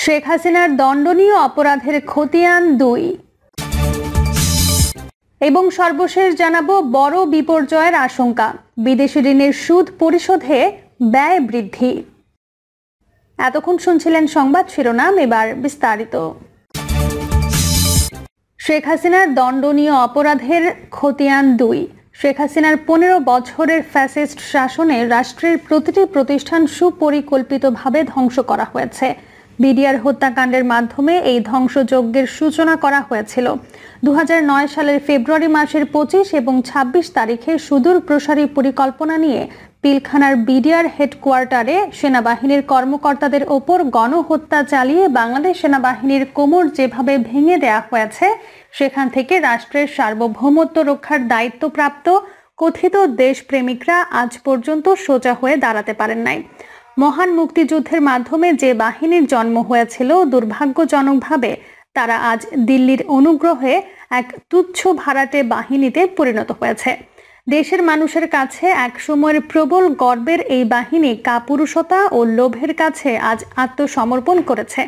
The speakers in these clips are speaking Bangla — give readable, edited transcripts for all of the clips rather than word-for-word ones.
শেখ হাসিনার দণ্ডনীয় অপরাধের খতিয়ান ২ এবং সর্বশেষ জানাবো বড় বিপর্যয়ের আশঙ্কা, বিদেশি ঋণের সুদ পরিশোধে ব্যয় বৃদ্ধি। এতক্ষণ শুনছিলেন সংবাদ শিরোনাম, এবার বিস্তারিত। শেখ হাসিনার দণ্ডনীয় অপরাধের খতিয়ান ২। শেখ হাসিনার ১৫ বছরের ফ্যাসিস্ট শাসনে রাষ্ট্রের প্রতিটি প্রতিষ্ঠান সুপরিকল্পিতভাবে ধ্বংস করা হয়েছে। বিডিআর হত্যাকাণ্ডের মাধ্যমে এই ধ্বংসযজ্ঞের সূচনা করা হয়েছিল। ২০০৯ সালের ফেব্রুয়ারি মাসের ২৫ এবং ২৬ তারিখে সুদূর প্রসারী পরিকল্পনা নিয়ে পিলখানার বিডিআর হেডকোয়ার্টারে সেনাবাহিনীর কর্মকর্তাদের ওপর গণহত্যা চালিয়ে বাংলাদেশ সেনাবাহিনীর কোমর যেভাবে ভেঙে দেয়া হয়েছে, সেখান থেকে রাষ্ট্রের সার্বভৌমত্ব রক্ষার দায়িত্বপ্রাপ্ত কথিত দেশপ্রেমিকরা আজ পর্যন্ত সোজা হয়ে দাঁড়াতে পারেন নাই। মহান মুক্তিযুদ্ধের মাধ্যমে যে বাহিনীর জন্ম হয়েছিল, দুর্ভাগ্যজনকভাবে তারা আজ দিল্লির অনুগ্রহে এক তুচ্ছ ভাড়াটে বাহিনীতে পরিণত হয়েছে। দেশের মানুষের কাছে এক সময়ের প্রবল গর্বের এই বাহিনী কাপুরুষতা ও লোভের কাছে আজ আত্মসমর্পণ করেছে।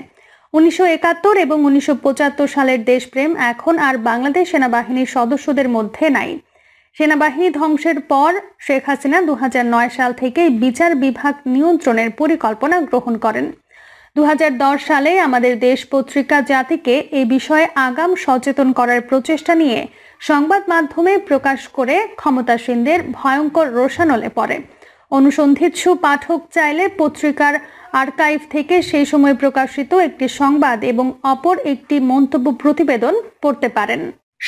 ১৯৭১ এবং ১৯৭৫ সালের দেশপ্রেম এখন আর বাংলাদেশ সেনাবাহিনীর সদস্যদের মধ্যে নাই। সেনাবাহিনী ধ্বংসের পর শেখ হাসিনা ২০০৯ সাল থেকে বিচার বিভাগ নিয়ন্ত্রণের পরিকল্পনা গ্রহণ করেন। ২০১০ সালে আমাদের দেশ পত্রিকা জাতিকে এই বিষয়ে আগাম সচেতন করার প্রচেষ্টা নিয়ে সংবাদ মাধ্যমে প্রকাশ করে ক্ষমতাসীনদের ভয়ঙ্কর রোষানলে পড়ে। অনুসন্ধিৎসু পাঠক চাইলে পত্রিকার আর্কাইভ থেকে সেই সময় প্রকাশিত একটি সংবাদ এবং অপর একটি মন্তব্য প্রতিবেদন পড়তে পারেন।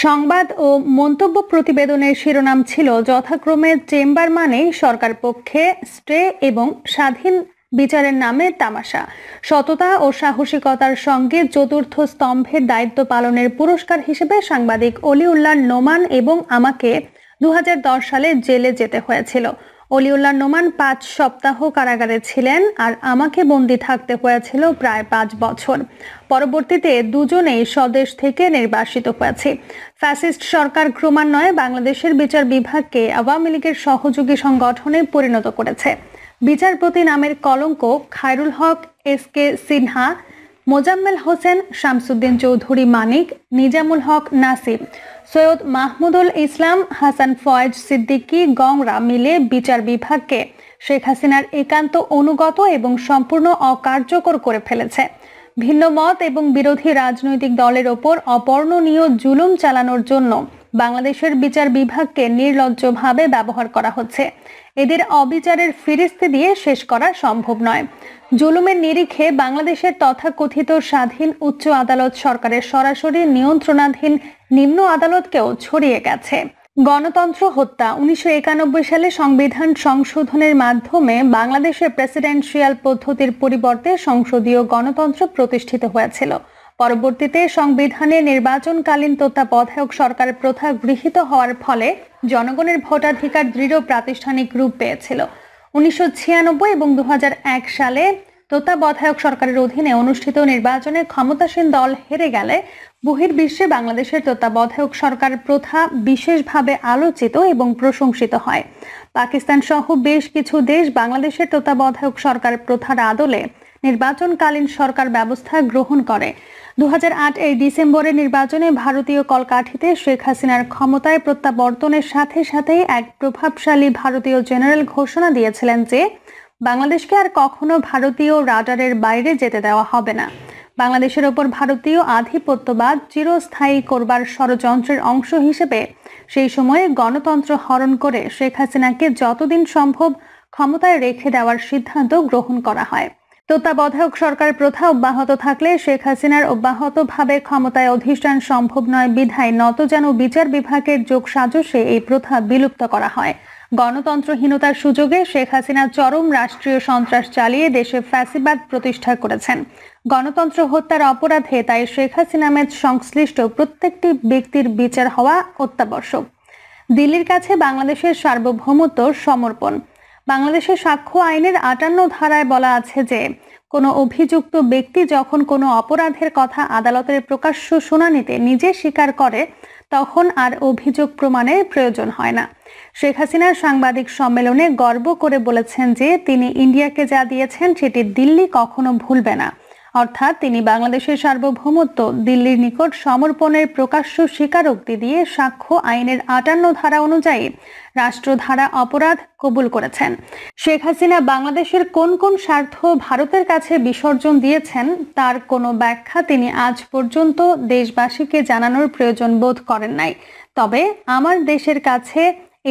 সংবাদ ও মন্তব্য প্রতিবেদনের শিরোনাম ছিল যথাক্রমে চেম্বার মানে সরকার পক্ষে স্টে এবং স্বাধীন বিচারের নামে তামাশা, সততা ও সাহসিকতার সঙ্গে চতুর্থ স্তম্ভের দায়িত্ব পালনের পুরস্কার হিসেবে সাংবাদিক অলিউল্লাহ নোমান এবং আমাকে ২০১০ সালে জেলে যেতে হয়েছিল। অলিউল্লাহ নোমান ৫ সপ্তাহ কারাগারে ছিলেন আর আমাকে বন্দী থাকতে হয়েছিল প্রায় ৫ বছর। পরবর্তীতে দুজনেই স্বদেশ থেকে নির্বাসিত হয়েছে। ফ্যাসিস্ট সরকার ক্রমান্বয়ে বাংলাদেশের বিচার বিভাগকে আওয়ামী লীগের সহযোগী সংগঠনে পরিণত করেছে। বিচারপতি নামের কলঙ্ক খায়রুল হক, এস.কে. সিনহা, মোজাম্মেল হোসেন, শামসুদ্দিন চৌধুরী মানিক, নিজামুল হক নাসিব, সৈয়দ মাহমুদুল ইসলাম, হাসান ফয়েজ সিদ্দিকী গংরা মিলে বিচার বিভাগকে শেখ হাসিনার একান্ত অনুগত এবং সম্পূর্ণ অকার্যকর করে ফেলেছে। ভিন্ন মত এবং বিরোধী রাজনৈতিক দলের ওপর অবর্ণনীয় জুলুম চালানোর জন্য বাংলাদেশের বিচার বিভাগকে নির্লজ্জভাবে ব্যবহার করা হচ্ছে। এদের অবিচারের ফিরিস্তি দিয়ে শেষ করা সম্ভব নয়। জুলুমের নিরিখে বাংলাদেশের তথাকথিত স্বাধীন উচ্চ আদালত সরকারের সরাসরি নিয়ন্ত্রণাধীন নিম্ন আদালতকেও ছড়িয়ে গেছে। গণতন্ত্র হত্যা। ১৯৯১ সালে সংবিধান সংশোধনের মাধ্যমে বাংলাদেশের প্রেসিডেন্সিয়াল পদ্ধতির পরিবর্তে সংসদীয় গণতন্ত্র প্রতিষ্ঠিত হয়েছিল। পরবর্তীতে সংবিধানে নির্বাচনকালীন তত্ত্বাবধায়ক সরকার প্রথা গৃহীত হওয়ার ফলে জনগণের ভোটাধিকার দৃঢ় প্রাতিষ্ঠানিক রূপ পেয়েছিল। ১৯৯৬ এবং ২০০১ সালে তত্ত্বাবধায়ক সরকারের অধীনে অনুষ্ঠিত নির্বাচনে ক্ষমতাসীন দল হেরে গেলে বহির্বিশ্বে বাংলাদেশের তত্ত্বাবধায়ক সরকার প্রথা বিশেষভাবে আলোচিত এবং প্রশংসিত হয়। পাকিস্তান সহ বেশ কিছু দেশ বাংলাদেশের তত্ত্বাবধায়ক সরকার প্রথার আদলে নির্বাচনকালীন সরকার ব্যবস্থা গ্রহণ করে। ২০০৮ এই ডিসেম্বরের নির্বাচনে ভারতীয় কলকাঠিতে শেখ হাসিনার ক্ষমতায় প্রত্যাবর্তনের সাথে সাথেই এক প্রভাবশালী ভারতীয় জেনারেল ঘোষণা দিয়েছিলেন যে বাংলাদেশকে আর কখনো ভারতীয় রাডারের বাইরে যেতে দেওয়া হবে না। বাংলাদেশের ওপর ভারতীয় আধিপত্যবাদ চিরস্থায়ী করবার ষড়যন্ত্রের অংশ হিসেবে সেই সময়ে গণতন্ত্র হরণ করে শেখ হাসিনাকে যতদিন সম্ভব ক্ষমতায় রেখে দেওয়ার সিদ্ধান্ত গ্রহণ করা হয়। তত্ত্বাবধায়ক সরকার প্রথা অব্যাহত থাকলে শেখ হাসিনার অব্যাহতভাবে ক্ষমতায় অধিষ্ঠান সম্ভব নয় বিধায় নতজানু বিচার বিভাগের যোগসাজশে এই প্রথা বিলুপ্ত করা হয়। গণতন্ত্রহীনতার সুযোগে শেখ হাসিনা চরম রাষ্ট্রীয় সন্ত্রাস চালিয়ে দেশে ফ্যাসিবাদ প্রতিষ্ঠা করেছেন। গণতন্ত্র হত্যার অপরাধে তাই শেখ হাসিনা মেদ সংশ্লিষ্ট প্রত্যেকটি ব্যক্তির বিচার হওয়া অত্যাবশ্যক। দিল্লির কাছে বাংলাদেশের সার্বভৌমত্ব সমর্পণ। বাংলাদেশের সাক্ষ্য আইনের ৫৮ ধারায় বলা আছে যে কোনো অভিযুক্ত ব্যক্তি যখন কোনো অপরাধের কথা আদালতের প্রকাশ্য শুনানিতে নিজে স্বীকার করে তখন আর অভিযোগ প্রমাণের প্রয়োজন হয় না। শেখ হাসিনা সাংবাদিক সম্মেলনে গর্ব করে বলেছেন যে তিনি ইন্ডিয়াকে যা দিয়েছেন সেটি দিল্লি কখনো ভুলবে না। অর্থাৎ তিনি বাংলাদেশের সার্বভৌমত্ব দিল্লির নিকট সমর্পণের প্রকাশ্য স্বীকারোক্তি দিয়ে সাক্ষ্য আইনের 58 ধারা অনুযায়ী রাষ্ট্রধারা অপরাধ কবুল করেছেন। শেখ হাসিনা বাংলাদেশের কোন কোন স্বার্থ ভারতের কাছে বিসর্জন দিয়েছেন তার কোনো ব্যাখ্যা তিনি আজ পর্যন্ত দেশবাসীকে জানানোর প্রয়োজন বোধ করেন নাই। তবে আমার দেশের কাছে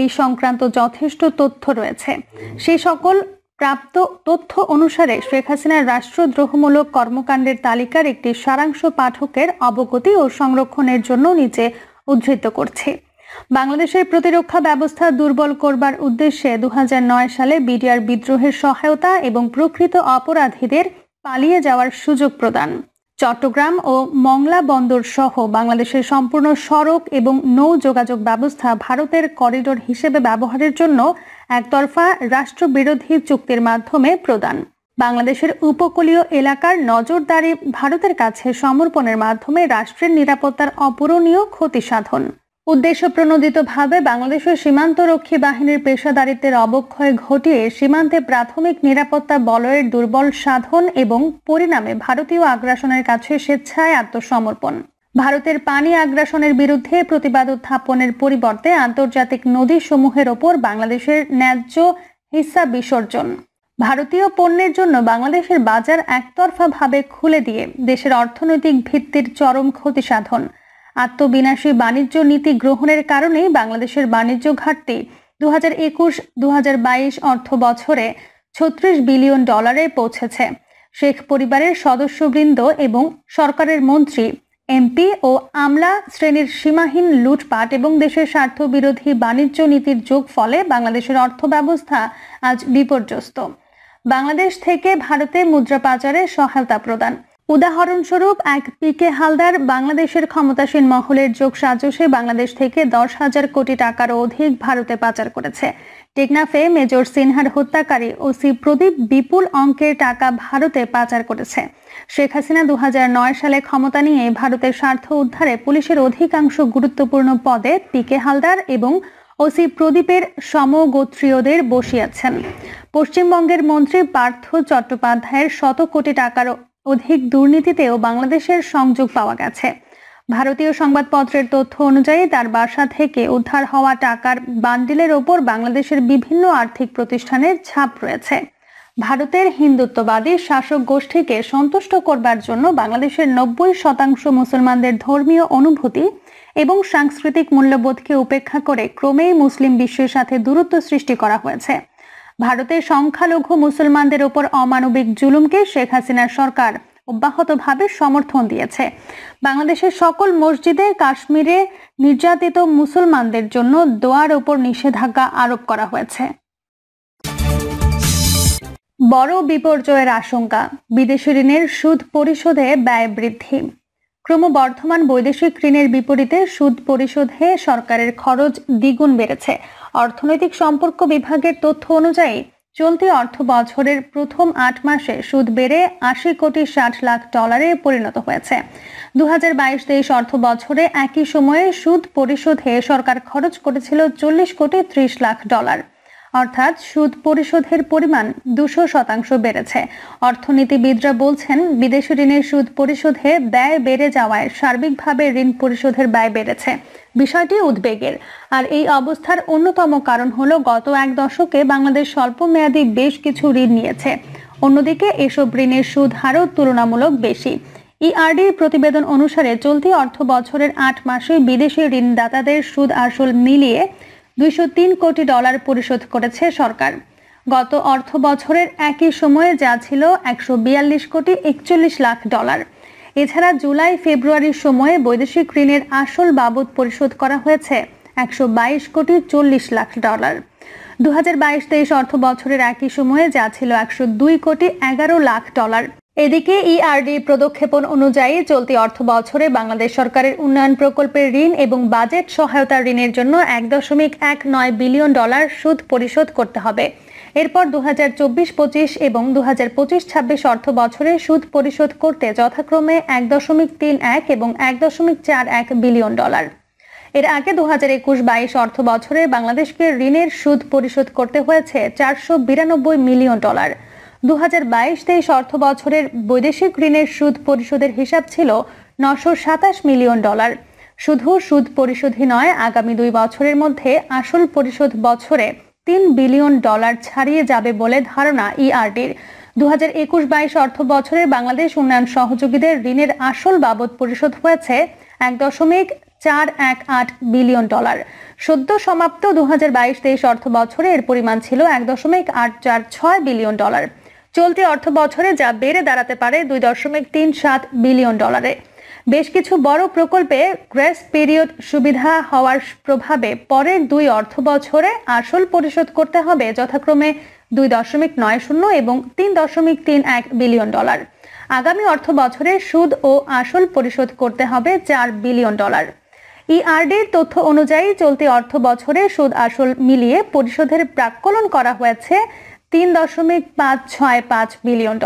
এই সংক্রান্ত যথেষ্ট তথ্য রয়েছে। সেই সকল প্রাপ্ত তথ্য অনুসারে শেখ হাসিনার রাষ্ট্রদ্রোহমূলক কর্মকাণ্ডের তালিকার একটি সারাংশ পাঠকের অবগতি ও সংরক্ষণের জন্য নিচে উদ্ধৃত করছি। বাংলাদেশের প্রতিরক্ষা ব্যবস্থা দুর্বল করবার উদ্দেশ্যে 2009 সালে বিডিআর বিদ্রোহের সহায়তা এবং প্রকৃত অপরাধীদের পালিয়ে যাওয়ার সুযোগ প্রদান, চট্টগ্রাম ও মংলা বন্দর সহ বাংলাদেশের সম্পূর্ণ সড়ক এবং নৌ যোগাযোগ ব্যবস্থা ভারতের করিডোর হিসেবে ব্যবহারের জন্য একতরফা রাষ্ট্রবিরোধী চুক্তির মাধ্যমে প্রদান, বাংলাদেশের উপকূলীয় এলাকার নজরদারি ভারতের কাছে সমর্পণের মাধ্যমে রাষ্ট্রের নিরাপত্তার অপূরণীয় ক্ষতি সাধন, উদ্দেশ্যপ্রণোদিতভাবে বাংলাদেশের সীমান্তরক্ষী বাহিনীর পেশাদারিত্বের অবক্ষয় ঘটিয়ে সীমান্তে প্রাথমিক নিরাপত্তা বলয়ের দুর্বল সাধন এবং পরিণামে ভারতীয় আগ্রাসনের কাছে স্বেচ্ছায় আত্মসমর্পণ, ভারতের পানি আগ্রাসনের বিরুদ্ধে প্রতিবাদ উত্থাপনের পরিবর্তে আন্তর্জাতিক নদীসমূহের ওপর বাংলাদেশের ন্যায্য হিস্সা বিসর্জন, ভারতীয় পণ্যের জন্য বাংলাদেশের বাজার একতরফাভাবে খুলে দিয়ে দেশের অর্থনৈতিক ভিত্তির চরম ক্ষতি সাধন, আত্মবিনাশী বাণিজ্য নীতি গ্রহণের কারণে বাংলাদেশের বাণিজ্য ঘাটতি 2021-2022 অর্থ বছরে $36 বিলিয়ন পৌঁছেছে। শেখ পরিবারের সদস্যবৃন্দ এবং সরকারের মন্ত্রী, এমপি ও আমলা শ্রেণীর সীমাহীন লুটপাট এবং দেশের স্বার্থবিরোধী বাণিজ্য নীতির যোগ ফলে বাংলাদেশের অর্থ ব্যবস্থা আজ বিপর্যস্ত। বাংলাদেশ থেকে ভারতে মুদ্রা পাচারে সহায়তা প্রদান, উদাহরণস্বরূপ এক পিকে হালদার বাংলাদেশের ক্ষমতাসীন মহলের যোগসাজশে বাংলাদেশ থেকে 10,000 কোটি টাকারও অধিক ভারতে পাচার করেছে। টেকনাফে মেজর সিনহার হত্যাকারী ওসি প্রদীপ বিপুল অঙ্কের টাকা ভারতে পাচার করেছে। শেখ হাসিনা 2009 সালে ক্ষমতা নিয়ে ভারতের স্বার্থ উদ্ধারে পুলিশের অধিকাংশ গুরুত্বপূর্ণ পদে পিকে হালদার এবং ওসি প্রদীপের সমগোত্রীয়দের বসিয়েছেন। পশ্চিমবঙ্গের মন্ত্রী পার্থ চট্টোপাধ্যায়ের 100 কোটি টাকার অধিক দুর্নীতিতেও বাংলাদেশের সংযোগ পাওয়া গেছে। ভারতীয় সংবাদপত্রের তথ্য অনুযায়ী তার বাসা থেকে উদ্ধার হওয়া টাকার বান্ডিলের ওপর বাংলাদেশের বিভিন্ন আর্থিক প্রতিষ্ঠানের ছাপ রয়েছে। ভারতের হিন্দুত্ববাদী শাসক গোষ্ঠীকে সন্তুষ্ট করবার জন্য বাংলাদেশের 90% মুসলমানদের ধর্মীয় অনুভূতি এবং সাংস্কৃতিক মূল্যবোধকে উপেক্ষা করে ক্রমেই মুসলিম বিশ্বের সাথে দূরত্ব সৃষ্টি করা হয়েছে। ভারতের সংখ্যালঘু মুসলমানদের উপর অমানবিক জুলুমকে শেখ হাসিনার সরকার অব্যাহতভাবে সমর্থন দিয়েছে। বাংলাদেশের সকল মসজিদে কাশ্মীরে নির্যাতিত মুসলমানদের জন্য দোয়ার উপর নিষেধাজ্ঞা আরোপ করা হয়েছে। বড় বিপর্যয়ের আশঙ্কা, বিদেশি ঋণের সুদ পরিশোধে ব্যয় বৃদ্ধি। ক্রমবর্ধমান বৈদেশিক ঋণের বিপরীতে সুদ পরিশোধে সরকারের খরচ দ্বিগুণ বেড়েছে। অর্থনৈতিক সম্পর্ক বিভাগের তথ্য অনুযায়ী চলতি অর্থ বছরের প্রথম 8 মাসে সুদ বেড়ে $80,60,00,000 পরিণত হয়েছে। 2022-23 অর্থ বছরে একই সময়ে সুদ পরিশোধে সরকার খরচ করেছিল $40,30,00,000, অর্থাৎ সুদ পরিশোধের পরিমাণ 200% বেড়েছে। অর্থনীতিবিদরা বলছেন, বিদেশি ঋণের সুদ পরিশোধে ব্যয় বেড়ে যাওয়ায় সার্বিকভাবে ঋণ পরিশোধের ব্যয় বেড়েছে। বিষয়টি উদ্বেগের। আর এই অবস্থার অন্যতম কারণ হলো গত এক দশকে বাংলাদেশ স্বল্প মেয়াদী বেশ কিছু ঋণ নিয়েছে। অন্যদিকে এসব ঋণের সুদ হারও তুলনামূলক বেশি। ইআরডির প্রতিবেদন অনুসারে চলতি অর্থ বছরের 8 মাসে বিদেশি ঋণদাতাদের সুদ আসল মিলিয়ে $203 কোটি পরিশোধ করেছে সরকার। গত অর্থ বছরের একই সময়ে যা ছিল $142,41,00,000। এছাড়া জুলাই ফেব্রুয়ারির সময়ে বৈদেশিক ঋণের আসল বাবদ পরিশোধ করা হয়েছে $122,40,00,000। 2022-23 অর্থ বছরের একই সময়ে যা ছিল $102,11,00,000। এদিকে ইআরডি পদক্ষেপণ অনুযায়ী চলতি অর্থ বছরে বাংলাদেশ সরকারের উন্নয়ন প্রকল্পের ঋণ এবং বাজেট সহায়তা ঋণের জন্য $1.19 বিলিয়ন সুদ পরিশোধ করতে হবে। এরপর 2024-25 এবং 2025-26 অর্থ বছরে সুদ পরিশোধ করতে যথাক্রমে $1.31 এবং $1.41 বিলিয়ন। এর আগে 2021-22 অর্থ বছরে বাংলাদেশকে ঋণের সুদ পরিশোধ করতে হয়েছে $492 মিলিয়ন। 2022-23 অর্থ বছরের বৈদেশিক ঋণের সুদ পরিশোধের হিসাব ছিল $927 মিলিয়ন। শুধু সুদ পরিশোধই নয়, আগামী 2 বছরের মধ্যে আসল পরিশোধ বছরে $3 বিলিয়ন ছাড়িয়ে যাবে বলে ধারণা ইআরডির। 2021-22 অর্থ বছরে বাংলাদেশ উন্নয়ন সহযোগীদের ঋণের আসল বাবদ পরিশোধ হয়েছে $1.418 বিলিয়ন। সদ্য সমাপ্ত 2022-23 অর্থ বছরে এর পরিমাণ ছিল $1.846 বিলিয়ন। চলতি অর্থ বছরে যা বেড়ে দাঁড়াতে পারে $2.37 বিলিয়ন। বেশ কিছু বড় প্রকল্পে গ্রেস পিরিয়ড সুবিধা হওয়ার প্রভাবে পরের 2 অর্থ বছরে আসল পরিশোধ করতে হবে যথাক্রমে $2.90 এবং $3.31 বিলিয়ন। আগামী অর্থ বছরে সুদ ও আসল পরিশোধ করতে হবে $4 বিলিয়ন। ইআরডির তথ্য অনুযায়ী চলতি অর্থ বছরে সুদ আসল মিলিয়ে পরিশোধের প্রাক্কলন করা হয়েছে $3.565 বিলিয়ন।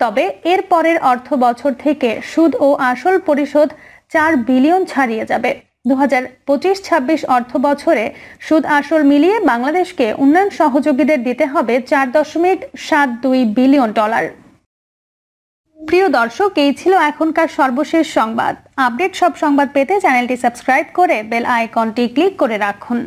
তবে এর পরের অর্থ বছর থেকে সুদ ও আসল পরিশোধ $4 বিলিয়ন ছাড়িয়ে যাবে। 2025-26 অর্থ বছরে সুদ আসল মিলিয়ে বাংলাদেশকে উন্নয়ন সহযোগীদের দিতে হবে $4.72 বিলিয়ন। প্রিয় দর্শক, এই ছিল এখনকার সর্বশেষ সংবাদ। আপডেট সব সংবাদ পেতে চ্যানেলটি সাবস্ক্রাইব করে বেল আইকনটি ক্লিক করে রাখুন।